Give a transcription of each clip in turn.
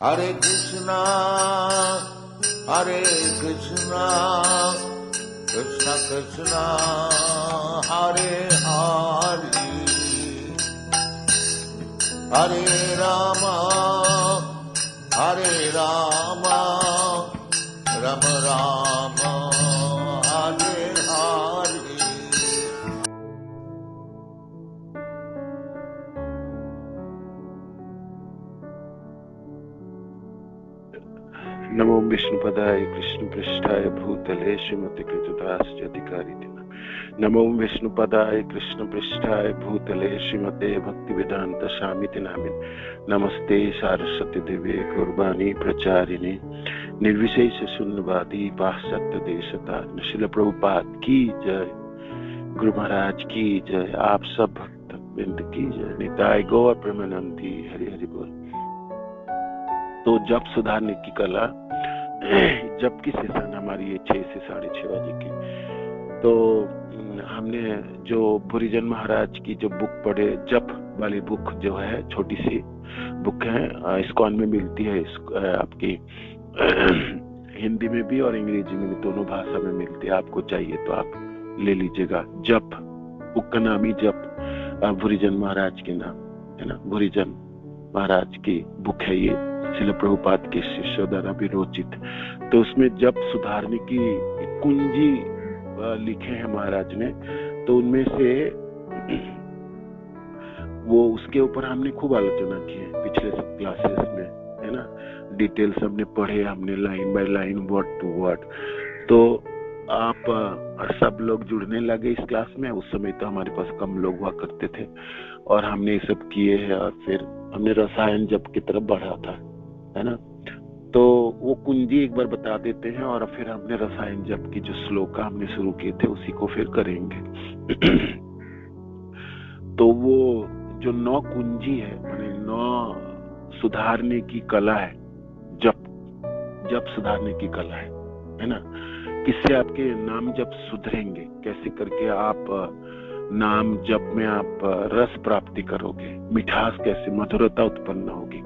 Hare Krishna, Hare Krishna, Krishna Krishna, Hare Hare, Hare Rama, Hare Rama, Rama Rama, Hare Hare. नमो विष्णुपदाय कृष्णपृष्ठाय भूतले श्रीमते कृतदासोऽधिकारिणे। नमो विष्णुपदाय कृष्णपृष्ठाय भूतले श्रीमते भक्तिवेदांत स्वामिते नामिने। नमस्ते सारस्वती देवे गौरवाणी प्रचारिणे निर्विशेष शून्यवादी पाश्चात्य देशतारिणे। श्रील प्रभुपाद की जय, गुरु महाराज की जय, आप सब भक्त बिंद की जय। निताय गौर प्रेमानंदी, हरि हरि बोल। तो जप सुधारने की कला, जप की सेशन हमारी ये 6 से 6:30 बजे की। तो हमने जो भूरिजन महाराज की जो बुक पढ़े, जप वाली बुक जो है, छोटी सी बुक है, इस्कॉन में मिलती है, आपकी हिंदी में भी और अंग्रेजी में भी, दोनों भाषा में मिलती है। आपको चाहिए तो आप ले लीजिएगा। जप बुक का नाम ही जप, भूरिजन महाराज के नाम है ना, भूरिजन महाराज की बुक है ये, श्रील प्रभुपाद के शिष्यों द्वारा विरोचित। तो उसमें जप सुधारने की कुंजी लिखे हैं महाराज ने। तो उनमें से वो उसके ऊपर हमने खूब आलोचना की है पिछले सब क्लासेस में, है ना। डिटेल्स हमने पढ़े, हमने line by line, word to word. तो आप सब लोग जुड़ने लगे इस क्लास में। उस समय तो हमारे पास कम लोग हुआ करते थे और हमने ये सब किए हैं, और फिर हमने रसायन जप की तरफ बढ़ा था, है ना। तो वो कुंजी एक बार बता देते हैं और फिर हमने रसायन जप की जो श्लोक हमने शुरू किए थे उसी को फिर करेंगे। तो वो जो 9 कुंजी है, माने 9 सुधारने की कला है, जप सुधारने की कला है ना। किससे आपके नाम जप सुधरेंगे, कैसे करके आप नाम जप में आप रस प्राप्ति करोगे, मिठास कैसे, मधुरता उत्पन्न होगी।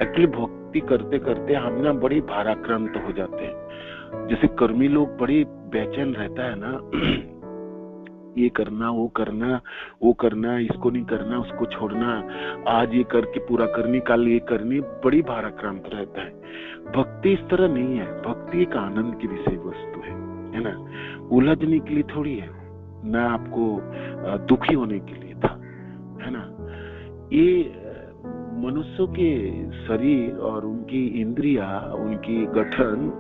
एक्चुअली भक्ति करते करते हम ना बड़ी भाराक्रांत हो जाते हैं। जैसे कर्मी लोग बड़ी बेचैन रहता है ना, ये करना, वो करना, वो करना, इसको नहीं करना, उसको छोड़ना, आज ये करके पूरा करनी, कल ये करनी, बड़ी भाराक्रांत रहता है। भक्ति इस तरह नहीं है। भक्ति एक आनंद की विषय वस्तु है ना। उलझने के लिए थोड़ी है ना, आपको दुखी होने के लिए था, है ना। ये मनुष्यों के शरीर और उनकी इंद्रिया, उनकी गठन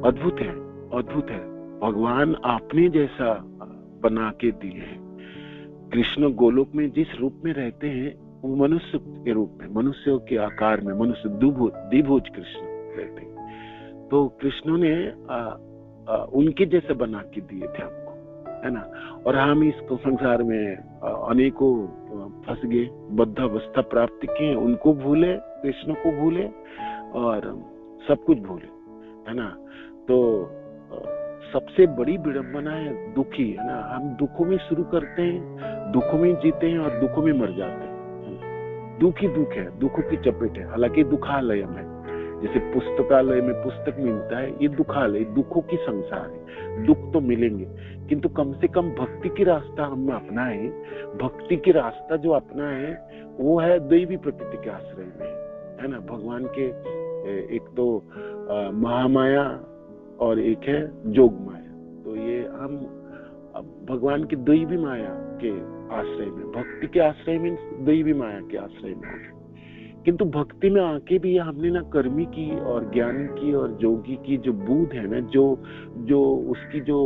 अद्भुत है, अद्भुत है। भगवान आपने जैसा बना के दिए हैं। कृष्ण गोलोक में जिस रूप में रहते हैं वो मनुष्य के रूप में, मनुष्यों के आकार में, मनुष्य द्विभुज कृष्ण रहते हैं। तो कृष्ण ने उनके जैसे बना के दिए थे हमको, है ना। और हम इस संसार में अनेकों फंस गए, बद्ध अवस्था प्राप्त किए, उनको भूले, कृष्ण को भूले और सब कुछ भूले, है ना। तो सबसे बड़ी विडंबना है दुखी, है ना। हम दुखों में शुरू करते हैं, दुखों में जीते हैं और दुखों में मर जाते हैं। दुख ही दुख है, दुखों की चपेट है। हालांकि दुखालय में, जैसे पुस्तकालय में पुस्तक मिलता है, ये दुखालय, दुखों की संसार है। दुख तो मिलेंगे, किंतु कम से कम भक्ति की रास्ता हम अपनाएं। भक्ति की रास्ता जो अपना है वो है दैवी प्रकृति के आश्रय में, है ना। भगवान के एक तो महामाया और एक है जोग माया। तो ये हम भगवान की दैवी माया के आश्रय में, भक्ति के आश्रय में, दैवी माया के आश्रय में होंगे। किंतु भक्ति में आके भी हमने ना कर्मी की और ज्ञानी की और जोगी की जो बूध है ना, जो उसकी जो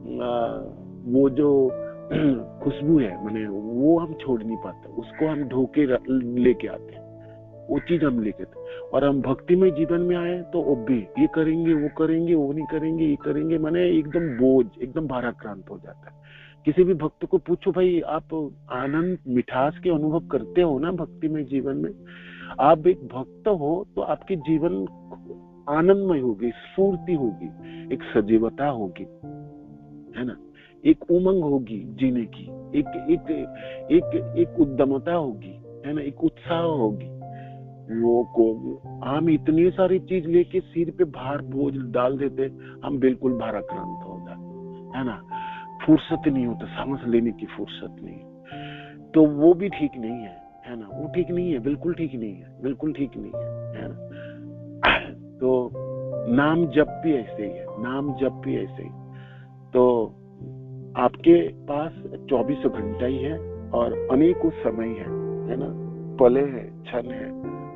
वो जो खुशबू है, माने वो हम छोड़ नहीं पाते, उसको हम ढोके लेके आते हैं, वो चीज हम लेके थे। और हम भक्तिमय जीवन में आए तो वो भी ये करेंगे, वो करेंगे, वो नहीं करेंगे, ये करेंगे, माने एकदम बोझ, एकदम भाराक्रांत हो जाता है। किसी भी भक्त को पूछो, भाई आप आनंद मिठास के अनुभव करते हो ना भक्तिमय जीवन में? आप एक भक्त हो तो आपके जीवन आनंदमय होगी, स्फूर्ति होगी, एक सजीवता होगी, है ना। एक उमंग होगी जीने की, एक एक एक एक उद्यमता होगी, है ना, एक उत्साह होगी, वो को हम इतनी सारी चीज लेके सिर पे भार बोझ डाल देते, हम बिल्कुल भाराक्रांत हो जाते, है ना। फुर्सत नहीं होता, सांस लेने की फुर्सत नहीं है। तो वो भी ठीक नहीं है ना, वो ठीक नहीं है, बिल्कुल ठीक नहीं है, बिल्कुल ठीक नहीं है ना। तो नाम जप भी ऐसे ही है, नाम जप भी ऐसे ही। तो आपके पास 24 घंटा ही है और अनेकों समय है ना, पले है, क्षण है,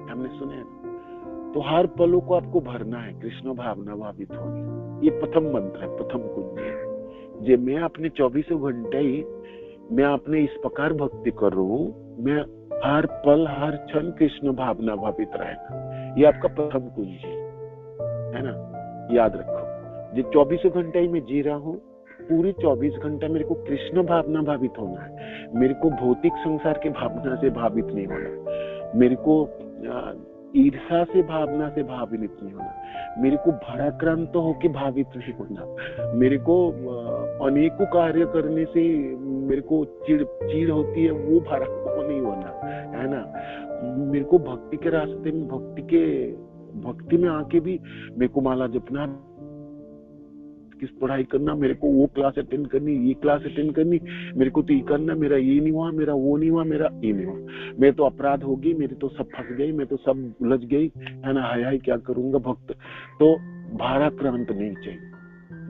हमने सुने हैं। तो हर पलों को आपको भरना है, कृष्ण भावना भावित होनी। ये प्रथम मंत्र है, प्रथम कुंजी है। जे मैं अपने 24 घंटे ही मैं अपने इस प्रकार भक्ति कर रहा हूँ, मैं हर पल हर क्षण कृष्ण भावना भावित रहना, ये आपका प्रथम कुंजी है ना। याद रखो, जो 24 घंटे ही मैं जी रहा हूँ, पूरे 24 घंटा मेरे को कृष्ण भावना भावित होना है। मेरे को भौतिक संसार के भावना से भावित नहीं होना, मेरे को ईर्षा से भावना से भावित नहीं होना, मेरे को भाराक्रांत होके भावित नहीं होना, मेरे को अनेकों कार्य करने से मेरे को चिड़ होती है, वो भाराक्रांत नहीं होना, है ना। मेरे को भक्ति के रास्ते में, भक्ति में आके भी मेरे को माला जपना, किस पढ़ाई करना, मेरे को वो क्लास अटेंड करनी, ये क्लास अटेंड करनी, मेरे को तो ये करना, मेरा ये नहीं हुआ, मेरा वो नहीं हुआ, मेरा ये नहीं हुआ, मैं तो अपराध होगी, मेरी तो सब फंस गई, मैं तो सब उलझ गई, है ना। हाय क्या करूंगा भक्त। तो भाराक्रांत नहीं चाहिए।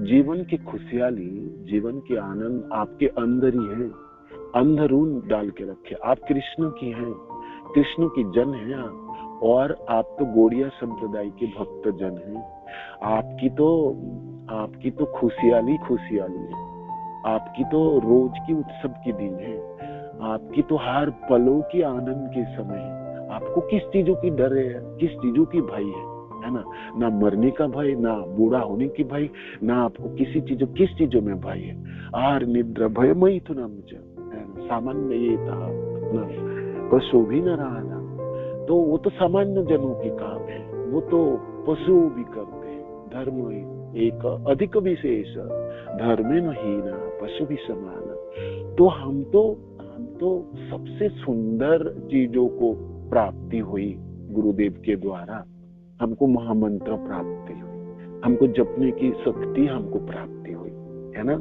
जीवन की खुशहाली, जीवन के आनंद आपके अंदर ही है, अंदरून डाल के रखे। आप कृष्ण की हैं, कृष्ण की जन है और आप तो गौड़िया संप्रदाय के भक्त जन हैं। आपकी तो खुशहाली है, आपकी तो रोज की उत्सव के दिन है, आपकी तो हर पलों की आनंद के समय है। आपको किस चीजों की डर है, किस चीजों की भय है ना। ना मरने का भय, ना बूढ़ा होने की भय, ना आपको किस चीजों में भय है। आर निद्रा भयमयी तो ना मुझे सामान्य ये था ना, पशु भी न रहा ना। तो वो तो सामान्य जनों की काम है, वो तो पशु भी करते हैं। धर्म एक अधिक विशेष, धर्मेण हीना पशु भी समान। तो हम तो सबसे सुंदर चीजों को प्राप्ति हुई गुरुदेव के द्वारा, हमको महामंत्र प्राप्ति हुई, हमको जपने की शक्ति हमको प्राप्ति हुई, है ना।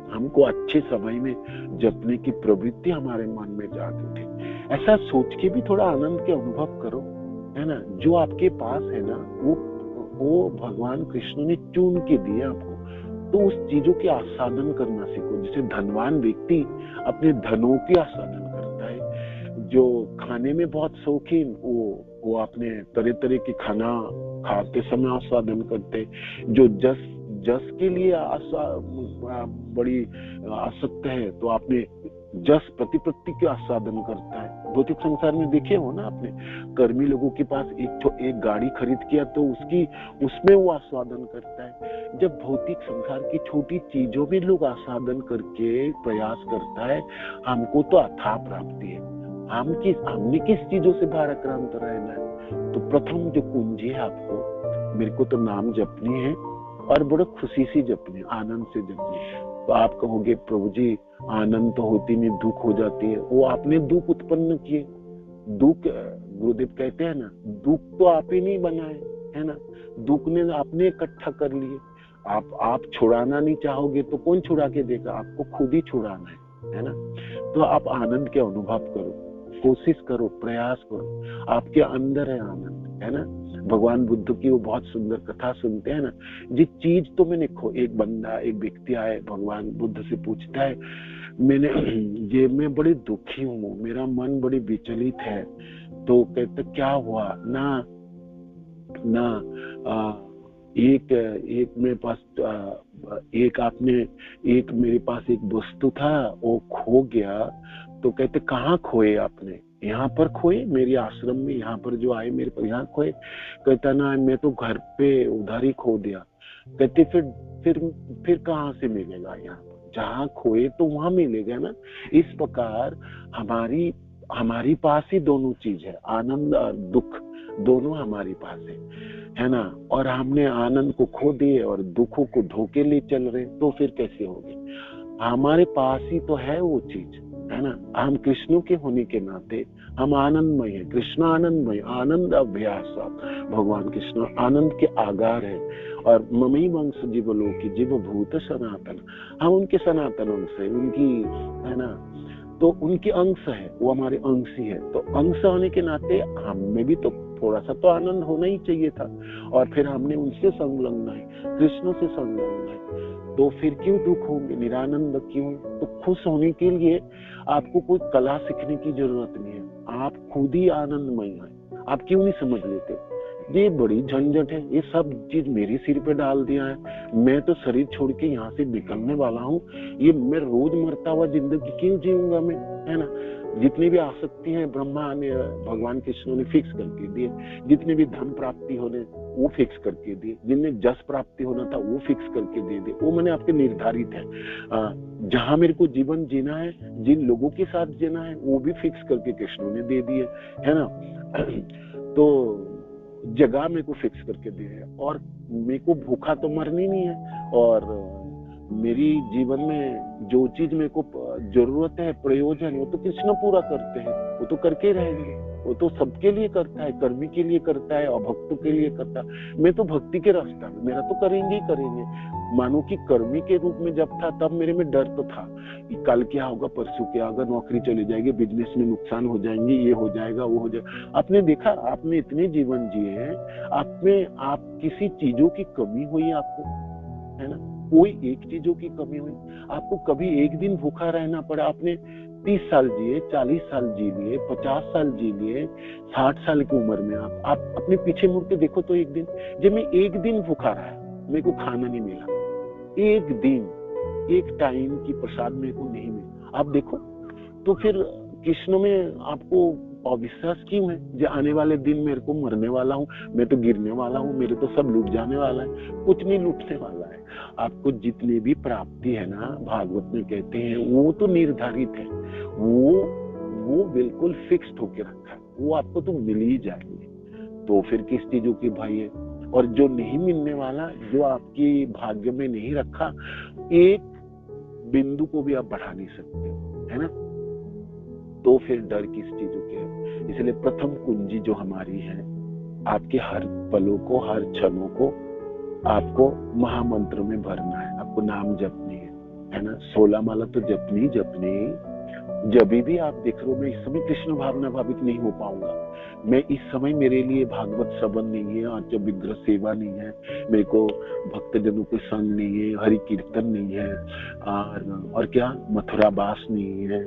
हमको अच्छे समय में जपने की प्रवृत्ति हमारे मन में जाग उठी। ऐसा सोच के भी थोड़ा आनंद के अनुभव करो, है ना। जो आपके पास है ना, वो भगवान कृष्ण ने चुन के दिए आपको। तो उस चीजों के आस्वादन करना सीखो। जैसे धनवान व्यक्ति अपने धनों के आस्वादन करता है, जो खाने में बहुत शौकीन, वो अपने तरह तरह के खाना खाते समय आस्वादन करते। जो जस के लिए बड़ी आसक्त है, तो आपने जस प्रतिपत्ति के आस्वादन करता है। भौतिक संसार में देखे हो ना आपने, कर्मी लोगों के पास एक गाड़ी खरीद किया तो उसमें वो आस्वादन करता है। जब भौतिक संसार की छोटी चीजों में लोग आस्वादन करके प्रयास करता है, हमको तो अथाह प्राप्ति है। हमने किस चीजों से भाराक्रांत रहना है। तो प्रथम जो कुंजी है, आपको मेरे को तो नाम जपनी है और बड़े खुशी से जपनी, आनंद से जपनी। तो आप कहोगे प्रभु जी आनंद तो होती नहीं, दुख हो जाती है। वो आपने दुख उत्पन्न किए। दुख गुरुदेव कहते हैं ना, दुख तो आप ही नहीं बनाए, है ना। दुख ने आपने इकट्ठा कर लिए। आप छुड़ाना नहीं चाहोगे तो कौन छुड़ा के देगा, आपको खुद ही छुड़ाना है ना। तो आप आनंद के अनुभव करो, कोशिश करो, प्रयास करो। आपके अंदर है आनंद, है ना। भगवान बुद्ध की वो बहुत सुंदर कथा सुनते हैं ना, जिस चीज तो मैंने एक व्यक्ति आए, भगवान बुद्ध से पूछता है, मैं बड़ी दुखी हूँ, मेरा मन बड़ी विचलित है। तो कहते क्या हुआ ना, एक मेरे पास मेरे पास एक वस्तु था, वो खो गया। तो कहते कहाँ खोए आपने? यहाँ पर खोए, मेरे आश्रम में, यहाँ पर जो आए मेरे पर यहाँ खोए। कहता ना, मैं तो घर पे उधर ही खो दिया। कहते फिर कहाँ से मिलेगा? यहाँ जहाँ खोए तो वहां मिलेगा ना। इस प्रकार हमारी पास ही दोनों चीज है, आनंद और दुख, दोनों हमारे पास है ना। और हमने आनंद को खो दिए और दुखों को धोके ले चल रहे, तो फिर कैसे होगी? हमारे पास ही तो है वो चीज, है ना। हम कृष्ण के होने के नाते हम आनंदमय है, कृष्ण आनंदमय, आनंद अभ्यास। भगवान कृष्ण आनंद के आगार है। और ममई वंश जीवलोकी जीव भूत सनातन, हम उनके सनातन अंश है, उनकी, है ना, तो उनके अंश है, वो हमारे अंश ही है। तो अंश होने के नाते हम में भी तो थोड़ा सा तो आनंद होना ही चाहिए था। और फिर हमने उनसे संलग्न है, कृष्ण से संलग्न है, तो फिर क्यों दुख होंगे, निरानंद क्यों? तो खुश होने के लिए आपको कोई कला सीखने की जरूरत नहीं है, आप खुद ही आनंदमय हैं। आप क्यों नहीं समझ लेते? ये बड़ी झंझट है, ये सब चीज मेरे सिर पे डाल दिया है। मैं तो शरीर छोड़ के यहाँ से निकलने वाला हूँ, ये मैं रोज मरता हुआ जिंदगी क्यों जीऊंगा मैं, है ना। जितनी भी आसक्ति है ब्रह्मा ने, भगवान कृष्ण ने फिक्स करके दिए। जितने भी धन प्राप्ति होने वो फिक्स करके दिए, जिन्हें जस प्राप्ति होना था वो फिक्स करके दे दिए, वो मैंने आपके निर्धारित है। जहां मेरे को जीवन जीना है, जिन लोगों के साथ जीना है, वो भी फिक्स करके कृष्ण ने दे दिए, है ना। तो जगह मेरे को फिक्स करके दे है, और मेरे को भूखा तो मरनी नहीं है। और मेरी जीवन में जो चीज मेरे को जरूरत है, प्रयोजन, वो तो कृष्ण पूरा करते हैं, वो तो करके रहेंगे। वो तो सबके लिए करता है, कर्मी के लिए करता है, अभक्तों के लिए करता है। मैं तो भक्ति के रास्ता में, मेरा तो करेंगे ही करेंगे। मानो कि कर्मी के रूप में जब था तब मेरे में डर तो था कि कल क्या होगा, परसों क्या होगा, नौकरी चली जाएगी, बिजनेस में नुकसान हो जाएंगे, ये हो जाएगा, वो हो जाएगा। आपने देखा, आपने इतने जीवन जिए हैं, आप किसी चीजों की कमी हुई आपको, है ना? कोई एक चीजों की कमी हुई? आपको कभी एक दिन भूखा रहना पड़ा? आपने 30 साल जिए, 40 साल जी लिए, 50 साल जी लिए, 60 साल की उम्र में आप अपने पीछे मुड़ के देखो तो एक दिन, जब मैं एक दिन भूखा रहा, मेरे को खाना नहीं मिला, एक दिन, एक टाइम की प्रसाद मेरे को नहीं मिला, आप देखो, तो फिर कृष्ण में आपको अविश्वास क्यों है? जो आने वाले दिन मेरे को मरने वाला हूँ, मैं तो गिरने वाला हूँ, मेरे तो सब लूट जाने वाला है। कुछ नहीं लूटने वाला है। आपको जितनी भी प्राप्ति है ना, भागवत में कहते हैं, वो तो निर्धारित है, वो बिल्कुल फिक्स्ड होके रखा है, वो आपको तो मिल ही जाएंगे। तो फिर किस चीजों की भाई है? और जो नहीं मिलने वाला, जो आपकी भाग्य में नहीं रखा, एक बिंदु को भी आप बढ़ा नहीं सकते, है ना। तो फिर डर किस चीजों के है? इसलिए प्रथम कुंजी जो हमारी है, आपके हर पलों को, हर क्षणों को आपको महामंत्र में भरना है। आपको नाम जपनी है ना। 16 माला तो जपनी। जब भी आप देख रहे हो, मैं इस समय कृष्ण भावना भावित नहीं हो पाऊंगा, मैं इस समय, मेरे लिए भागवत श्रवण नहीं है, आज जब विग्रह सेवा नहीं है, मेरे को भक्तजनों के संग नहीं है, हरि कीर्तन नहीं है, और क्या मथुरा वास नहीं है,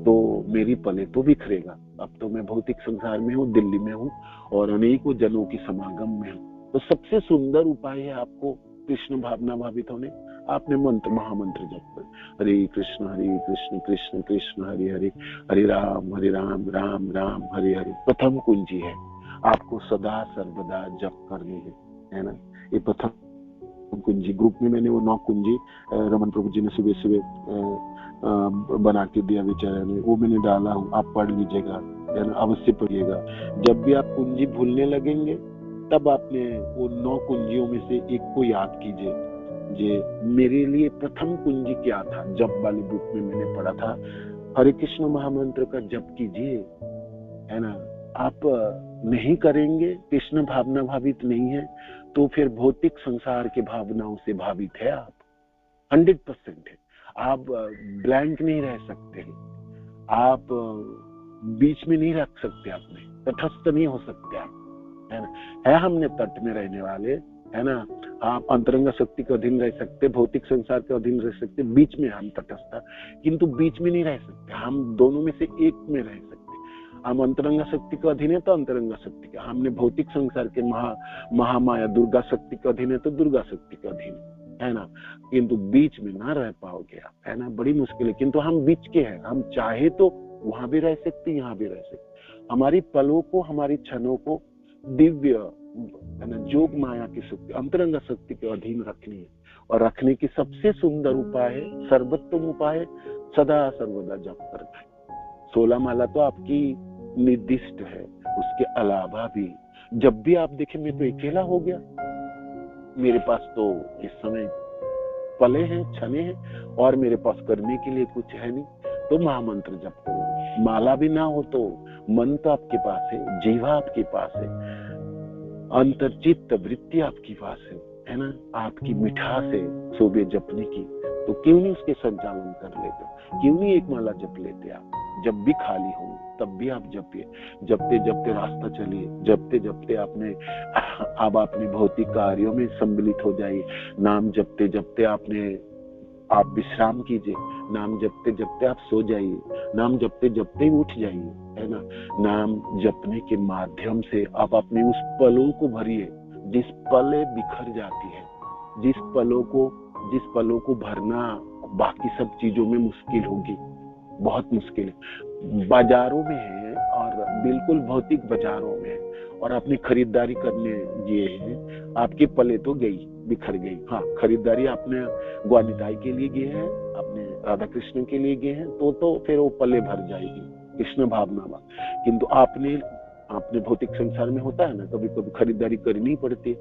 तो मेरी पले तो बिखरेगा। अब तो मैं भौतिक संसार में हूँ, दिल्ली में हूँ, और अनेकों जनों की समागम में हूँ। तो सबसे सुंदर उपाय है आपको कृष्ण भावना भावित होने। आपने मंत्र, महामंत्र जप कर, हरे कृष्ण कृष्ण कृष्ण हरे हरे, हरे राम राम राम हरे हरे। प्रथम कुंजी है, आपको सदा सर्वदा जप करनी है ना। ये प्रथम कुंजी, ग्रुप में मैंने वो 9 कुंजी रमन प्रभु जी ने सुबह सुबह बना के दिया बेचारे ने, वो मैंने डाला हूँ, आप पढ़ लीजिएगा, अवश्य पढ़िएगा। जब भी आप कुंजी भूलने लगेंगे, तब आपने वो 9 कुंजियों में से एक को याद कीजिए। जे मेरे लिए प्रथम कुंजी क्या था, जप वाले बुक में मैंने पढ़ा था, हरे कृष्ण महामंत्र का जप कीजिए, है ना। आप नहीं करेंगे, कृष्ण भावना भावित नहीं है, तो फिर भौतिक संसार के भावनाओं से भावित है आप, 100% है। आप ब्लैंक नहीं रह सकते, आप बीच में नहीं रख सकते, अपने तटस्थ नहीं हो सकते आप, है ना। है हमने तट में रहने वाले, है ना। आप अंतरंग शक्ति के अधीन रह सकते, भौतिक संसार के अधीन रह सकते, बीच में हम तटस्थ, किंतु बीच में नहीं रह सकते, हम दोनों में से एक में रह सकते। हम अंतरंग शक्ति के अधीन है तो अंतरंग शक्ति के, हमने भौतिक संसार के महामाया दुर्गा शक्ति के अधीन है तो दुर्गा शक्ति के अधीन है ना। किंतु बीच में ना रह पाओगे आप, है ना, बड़ी मुश्किल है। किंतु हम बीच के हैं, हम चाहे तो वहां भी रह सकते, यहाँ भी रह सकते। हमारी पलों को, हमारी क्षणों को दिव्य, है ना, जोग माया की शक्ति, अंतरंग शक्ति के अधीन रखनी है। और रखने की सबसे सुंदर उपाय है, सर्वोत्तम उपाय है, सदा सर्वदा जप करना है। 16 माला तो आपकी निर्दिष्ट है, उसके अलावा भी जब भी आप देखें मैं तो अकेला हो गया, मेरे पास तो इस समय पले हैं, क्षणे हैं, और मेरे पास करने के लिए कुछ है नहीं, तो महामंत्र जप करो। माला भी ना हो तो मन तो आपके पास है, जीवा आपके पास है, अंतर्चित्त वृत्ति आपके पास है ना, आपकी मिठास है सुबह जपने की, तो क्यों नहीं उसके संचालन कर लेते, क्यों नहीं एक माला जप लेते आप, जब भी खाली हो तब भी आप जपिए, जपते जपते रास्ता चलिए, जपते जपते आपने भौतिक कार्यों में सम्मिलित हो जाइए, नाम जपते जपते आप विश्राम कीजिए, नाम जपते जपते आप सो जाइए, नाम जपते जपते उठ जाइए, है ना। नाम जपने के माध्यम से आप अपने उस पलों को भरिए जिस पले बिखर जाती है, जिस पलों को भरना बाकी सब चीजों में मुश्किल होगी, बहुत मुश्किल है। बाजारों में है और बिल्कुल भौतिक बाजारों में है, और अपनी खरीदारी करने गए हैं, आपके पले तो गई, बिखर गई। हाँ, खरीदारी आपने ग्वानिताई के लिए गए हैं, अपने राधा कृष्ण के लिए गए हैं, तो फिर वो पले भर जाएगी कृष्ण भावना। किंतु आपने भौतिक संसार में होता है ना, कभी कभी खरीदारी करनी पड़ती है,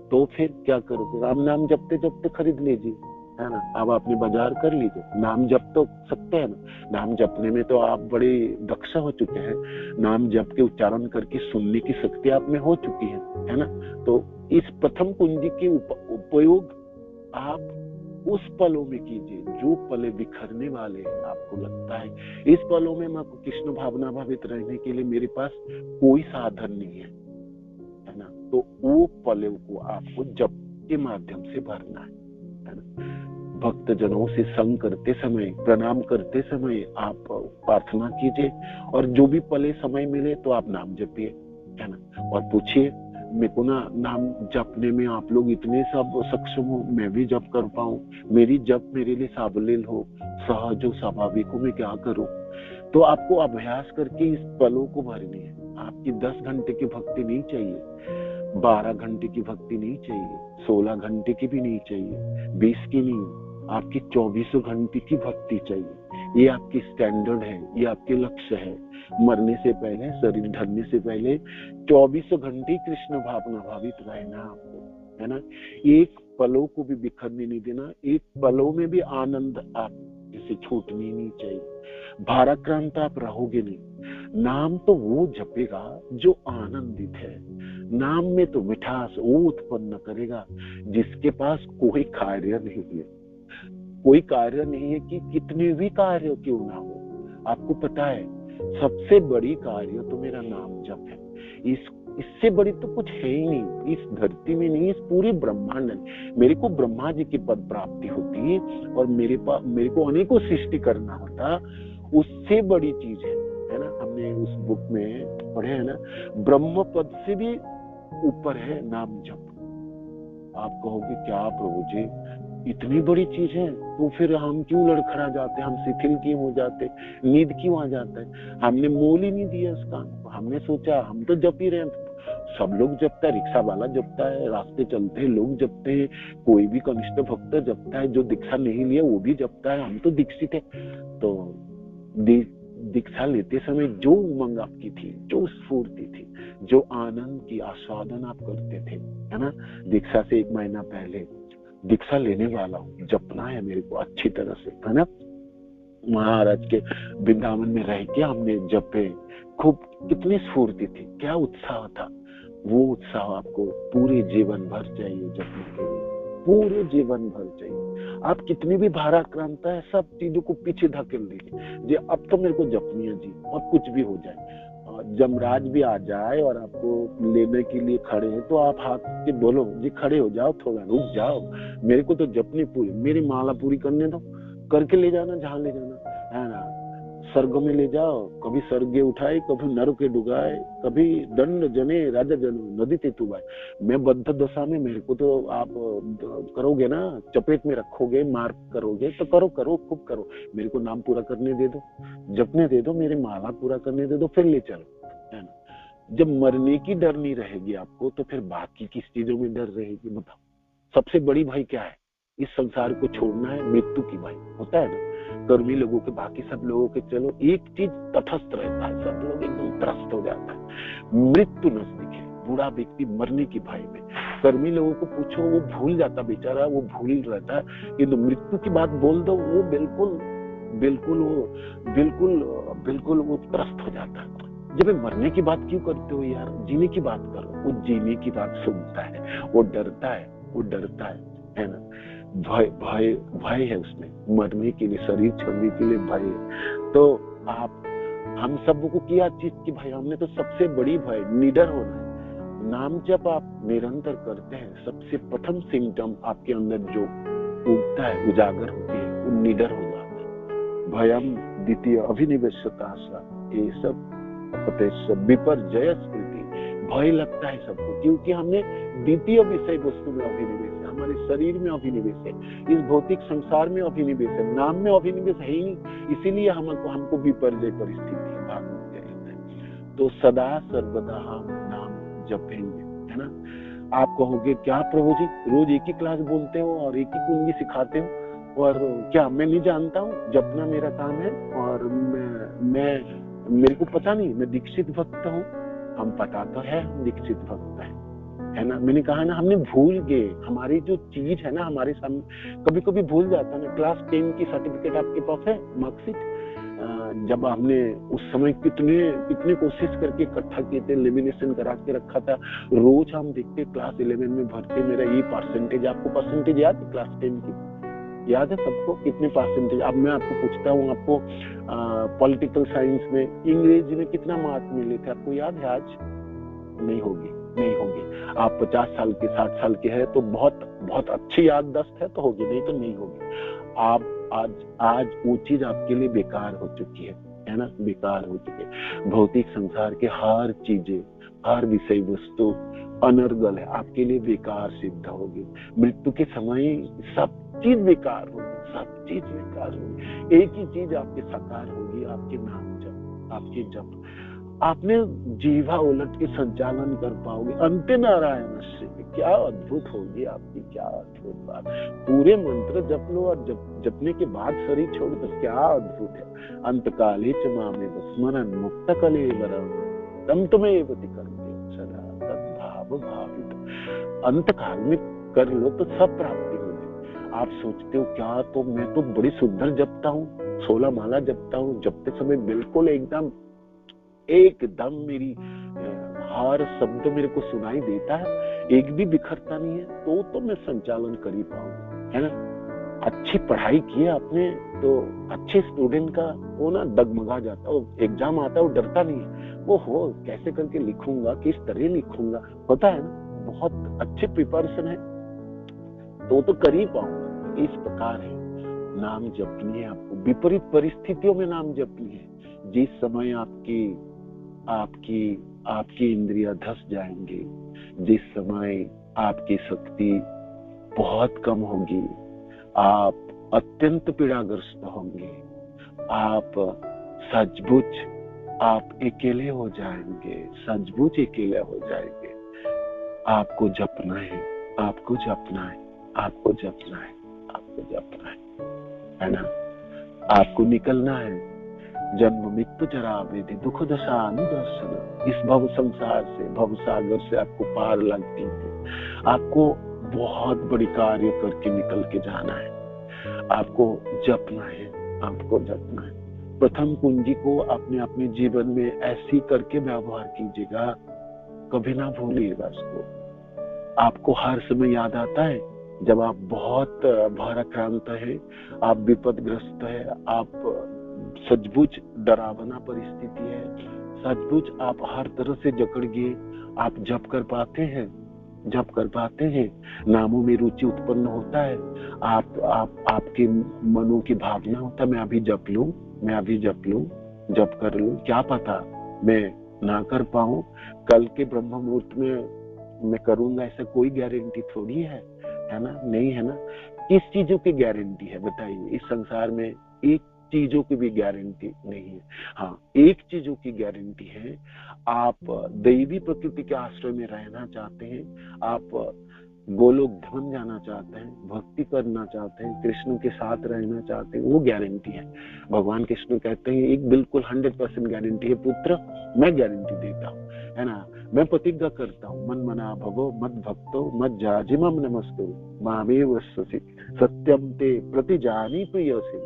तो फिर क्या करोगे, राम नाम जपते जपते खरीद लीजिए, है ना। अब आपने बाजार कर लीजिए, नाम जप तो सकते हैं ना, नाम जपने में तो आप बड़े दक्ष हो चुके हैं, नाम जप के उच्चारण करके सुनने की शक्ति आप में हो चुकी है ना। तो इस प्रथम कुंजी के उपयोग आप उस पलों में कीजिए जो पले बिखरने वाले हैं, आपको लगता है इस पलों में मैं कृष्ण भावना भावित रहने के लिए मेरे पास कोई साधन नहीं है ना, तो वो पलों को आपको जप के माध्यम से भरना है ना। भक्त जनों से संग करते समय, प्रणाम करते समय आप प्रार्थना कीजिए, और जो भी पले समय मिले तो आप नाम जपिए, है ना, और पूछिए मेरे को ना नाम जपने में आप लोग इतने सब सक्षम हो, मैं भी जप कर पाऊं, मेरी जप मेरे लिए सावलील हो, सहज हो, स्वाभाविक हो, मैं क्या करूं। तो आपको अभ्यास करके इस पलों को भरनी है। आपकी 10 घंटे की भक्ति नहीं चाहिए, 12 घंटे की भक्ति नहीं चाहिए, 16 घंटे की भी नहीं चाहिए, 20 की नहीं, आपकी 24 घंटे की भक्ति चाहिए। ये आपकी स्टैंडर्ड है, ये आपके लक्ष्य है। मरने से पहले, शरीर ढलने से पहले 24 घंटे कृष्ण भावना भावित रहना आपको, है ना। एक पलों को भी बिखरने नहीं देना, एक पलों में भी आनंद आप जैसे छूटनी नहीं चाहिए। भाराक्रांत आप रहोगे नहीं। नाम तो वो जपेगा जो आनंदित है, नाम में तो मिठास वो उत्पन्न करेगा जिसके पास कोई कार्य नहीं है। कोई कार्य नहीं है कि कितने भी कार्य क्यों ना हो, आपको पता है सबसे बड़ी कार्य तो मेरा नाम जप है। इससे बड़ी तो कुछ है ही नहीं, इस धरती में नहीं, इस पूरे ब्रह्मांड में। मेरे को ब्रह्मा जी की पद प्राप्ति होती और मेरे को अनेकों सृष्टि करना होता, उससे बड़ी चीज है ना। हमने उस बुक में पढ़े है ना, ब्रह्म पद से भी ऊपर है नाम जप। आप कहोगे क्या प्रभु जी इतनी बड़ी चीज है, तो फिर हम क्यों लड़खड़ा जाते, हम शिथिल क्यों हो जाते, नींद क्यों आ जाता है। हमने मोल ही नहीं दिया उसका, हमने सोचा हम तो जप ही रहे हैं, सब लोग जपता है, रिक्शा वाला जपता है, रास्ते चलते हैं लोग जपते हैं, कोई भी कनिष्ठ भक्त जपता है, जो दीक्षा नहीं लिया वो भी जपता है, हम तो दीक्षित है। तो दीक्षा लेते समय जो उमंग आपकी थी, जो स्फूर्ति थी, जो आनंद की आस्वादन आप करते थे, है ना। दीक्षा से 1 महीना पहले दीक्षा लेने वाला हूँ, जपना है मेरे को अच्छी तरह से, है ना। महाराज के वृंदावन में रह के हमने जपे, खूब कितनी स्फूर्ति थी, क्या उत्साह था। वो उत्साह आपको पूरे जीवन भर चाहिए जपने के लिए, पूरे जीवन भर चाहिए। आप कितनी भी भाराक्रांता है, सब चीजों को पीछे धकेल दीजिए जी, अब तो मेरे को जपनी है जी, और कुछ भी हो जाए, जमराज भी आ जाए और आपको लेने के लिए खड़े हैं, तो आप हाथ से बोलो जी खड़े हो जाओ, थोड़ा रुक जाओ, मेरे को तो जपनी पूरी, मेरी माला पूरी करने दो, करके ले जाना जहां ले जाना, है ना। स्वर्ग में ले जाओ, कभी स्वर्गे उठाए, कभी नरके डुगाए, कभी दंड जने राजा जनो नदी तेतुबाए। मैं बद्ध दशा में, मेरे को तो आप करोगे ना, चपेट में रखोगे, मार करोगे, तो करो करो खूब करो, मेरे को नाम पूरा करने दे दो, जपने दे दो, मेरी माला पूरा करने दे दो, फिर ले चलो, है ना। जब मरने की डर नहीं रहेगी आपको, तो फिर बाकी किस चीजों में डर रहेगी बताओ। सबसे बड़ी भय क्या है, इस संसार को छोड़ना है, मृत्यु की भय होता है ना। कर्मी लोगों के, बाकी सब लोगों के चलो एक चीज तटस्थ रहता है, सब लोग एकदम त्रस्त हो जाता है, मृत्यु नजदीक है, बूढ़ा व्यक्ति मरने की भय में। कर्मी लोगों को पूछो, वो भूल जाता बेचारा, वो भूल रहता है, किंतु मृत्यु की बात बोल दो, वो बिल्कुल वो त्रस्त हो जाता है। जब मरने की बात क्यों करते हो यार, जीने की बात करो। वो जीने की बात सुनता है, वो डरता है ना। भय भय भय है उसमें, मरने के लिए, शरीर छोड़ने के लिए भय है। तो आप हम सबको को क्या चीज की भय, हमने तो सबसे बड़ी भय निडर होना है। नाम जब आप निरंतर करते हैं, सबसे प्रथम सिम्टम आपके अंदर जो उगता है, उजागर होती है, वो निडर हो जाता है। भयम द्वितीय अभिनिवेशता, ये सब विपर्जय स्मृति, भय लगता है सबको, क्योंकि हमने द्वितीय विषय वस्तु में अभिनिवेश है, हमारे शरीर में अभिनिवेश है, इस भौतिक संसार में अभिनिवेश है, नाम में अभिनिवेश है ही नहीं, इसीलिए हमको विपर्जय परिस्थिति भागवत कहते हैं। तो सदा सर्वदा हम नाम जपेंगे, है ना। आप कहोगे क्या प्रभु जी रोज एक ही क्लास बोलते हो और एक ही कुंजी सिखाते हो, और क्या मैं नहीं जानता हूँ, जपना मेरा काम है, और मैं मेरे को पता नहीं, मैं दीक्षित भक्त हूँ। हम पता तो है हम दीक्षित भक्त है ना। मैंने कहा ना, हमने भूल गए हमारी जो चीज है ना, हमारे सामने कभी कभी भूल जाता है ना। क्लास 10 की सर्टिफिकेट आपके पास है, मार्कशीट, जब हमने उस समय कितने कोशिश करके इकट्ठा किए थे, लेमिनेशन करा के रखा था, रोज हम देखते क्लास 11 में भरते मेरा ये परसेंटेज। आपको परसेंटेज याद है क्लास 10 की? याद है सबको कितने परसेंटेज? अब मैं आपको पूछता हूँ, आपको पॉलिटिकल साइंस में, अंग्रेजी में कितना मार्क मिले थे, आपको याद है? आज नहीं होगी। आप 50 साल के 60 साल के हैं तो बहुत अच्छी याददाश्त है तो होगी, नहीं तो नहीं होगी। आप आज वो चीज आपके लिए बेकार हो चुकी है ना, बेकार हो चुकी है। भौतिक संसार के हर चीजें, हर विषय वस्तु अनर्गल है, आपके लिए बेकार सिद्ध होगी। मृत्यु के समय सब चीज बेकार होगी, सब चीज बेकार होगी। एक ही चीज आपके साकार होगी, आपके नाम जप, आपके जप। आपने जीवा उलट के संचालन कर पाओगे। अंत नारायण से क्या अद्भुत होगी आपकी, क्या अद्भुत बात। पूरे मंत्र जप लो और जपने के बाद शरीर छोड़ दो, क्या अद्भुत है। अंत काले च मामेव स्मरन् मुक्त कलेवरम् तम तुम्हें करते सदा तद्भाव भावित। अंत काल में कर लो तो सब प्राप्ति होगी। आप सोचते हो क्या, तो मैं तो बड़ी सुंदर जपता हूँ, 16 माला जपता हूँ, जपते समय बिल्कुल एकदम मेरी हर शब्द मेरे को सुनाई देता है, एक भी बिखरता नहीं है, तो मैं संचालन कर ही पाऊंगा, है ना। अच्छी पढ़ाई की है आपने तो अच्छे स्टूडेंट का वो ना डगमगा जाता है, वो एग्जाम आता है वो डरता नहीं है, वो हो कैसे करके लिखूंगा, किस तरह लिखूंगा, होता है ना। बहुत अच्छे प्रिपरेशन है तो कर ही पाऊंगा। इस प्रकार है, नाम जपनी है आपको, विपरीत परिस्थितियों में नाम जपनी है। जिस समय आपकी इंद्रियां धस जाएंगे, जिस समय आपकी शक्ति बहुत कम होगी, आप अत्यंत पीड़ाग्रस्त होंगे, आप सचमुच आप अकेले हो जाएंगे, सचमुच अकेले हो जाएंगे। आपको जपना है, आपको जपना है, आपको जपना है, आपको जपना है ना। आपको निकलना है। जन्म मृत्यु जरा वेदि दुख दशा अनुदर्शन, इस भव संसार से, भव सागर से आपको पार लगती है। आपको बहुत बड़ी कार्य करके निकल के जाना है, आपको जपना है, आपको जपना है। प्रथम कुंजी को अपने जीवन में ऐसी करके व्यवहार कीजिएगा, कभी ना भूलिएगा इसको। आपको हर समय याद आता है जब आप बहुत भाराक्रांत है, आप विपदग्रस्त है, आप सचमुच डरावना परिस्थिति है, सचमुच आप हर तरह से जकड़ गए, आप जप कर पाते हैं, जप कर पाते हैं, नामों में रुचि उत्पन्न होता है, आपके मनों की भावना होता है मैं अभी जप लूं, मैं अभी जप लूं, जप कर लूं, क्या पता मैं ना कर पाऊं, कल के ब्रह्म मुहूर्त में मैं करूंगा, ऐसा कोई गारंटी थोड़ी है ना, नहीं है ना। किस चीजों की गारंटी है बताइए? इस संसार में एक चीजों की भी गारंटी नहीं है। हाँ, एक चीजों की गारंटी है, आप दैवी प्रकृति के आश्रय में रहना चाहते हैं, आप गोलोक धाम जाना चाहते हैं, भक्ति करना चाहते हैं, कृष्ण के साथ रहना चाहते हैं, वो गारंटी है। भगवान कृष्ण कहते हैं एक बिल्कुल 100% गारंटी है, पुत्र मैं गारंटी देता हूँ, है ना। मैं प्रतिज्ञा करता हूँ, मन मना भवो मद भक्तो मद जाजिमम नमस्तु मामेव सत्यम ते प्रतिजानी प्रियसी।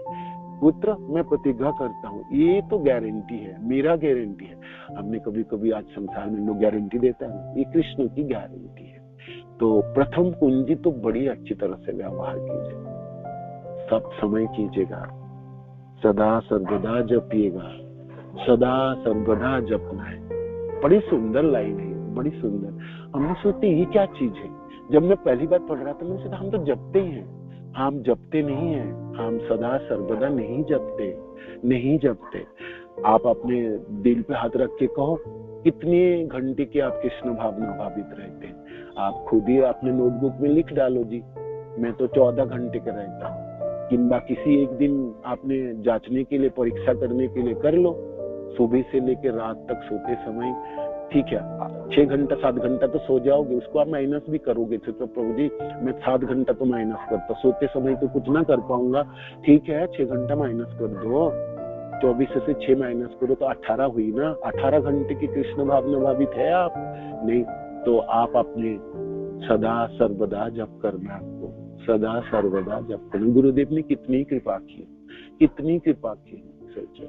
पुत्र मैं प्रतिज्ञा करता हूँ, ये तो गारंटी है, मेरा गारंटी है। हमने कभी कभी आज संसार में लोग गारंटी देता है, ये कृष्ण की गारंटी है। तो प्रथम कुंजी तो बड़ी अच्छी तरह से व्यवहार कीजिए, सब समय कीजिएगा, सदा सर्वदा जपिएगा, सदा सर्वदा जपना है। बड़ी सुंदर लाइन है, बड़ी सुंदर। हमने सोचते ये क्या चीज है। जब मैं पहली बार पढ़ रहा था मैंने सोचा हम तो जपते ही हैं, हम जपते नहीं हैं, हम सदा सर्वदा नहीं जपते, नहीं जपते। आप अपने दिल पे हाथ रख के कहो कितने घंटे के आप कृष्ण भावना भावित रहते हैं। आप खुद ही अपने नोटबुक में लिख डालो जी, मैं तो 14 घंटे का रहता हूँ। किंबा किसी एक दिन आपने जांचने के लिए, परीक्षा करने के लिए कर लो, सुबह से लेकर रात तक सोते समय, ठीक है 6 घंटा 7 घंटा तो सो जाओगे, उसको आप माइनस भी करोगे तो प्रभु जी मैं 7 घंटा तो माइनस करता, सोते समय तो कुछ ना कर पाऊंगा, ठीक है 6 घंटा माइनस कर दो, 24 से 6 माइनस करो तो 18 हुई ना। 18 घंटे की कृष्ण भावना भावित है आप नहीं, तो आप अपने सदा सर्वदा जप करना, आपको सदा सर्वदा जप करना। गुरुदेव ने कितनी कृपा की, कितनी कृपा की। सोचो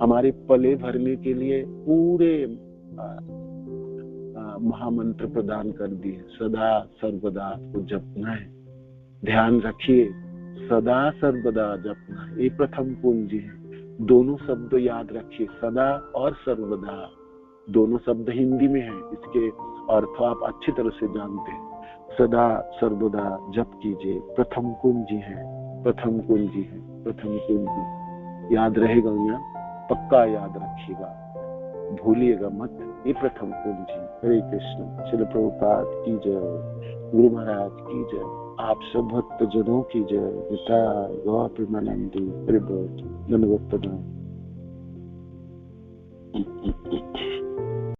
हमारे पले भरने के लिए पूरे महामंत्र प्रदान कर दिए, सदा सर्वदा को जपना है। ध्यान रखिए, सदा सर्वदा जपना है, ये प्रथम कुंजी है। दोनों शब्द याद रखिए, सदा और सर्वदा, दोनों शब्द हिंदी में है, इसके अर्थ आप अच्छी तरह से जानते हैं। सदा सर्वदा जप कीजिए, प्रथम कुंजी है, प्रथम कुंजी है, प्रथम कुंजी याद रहेगा ना, पक्का याद रखिएगा, भूलिएगा मत, ये प्रथम कुंजी। हरे कृष्ण। श्रील प्रभुपाद की जय, गुरु महाराज की जय, आप सब भक्त जनों की जय। निताय गौर प्रेमानंदी, हरि बोल, धन्यवाद।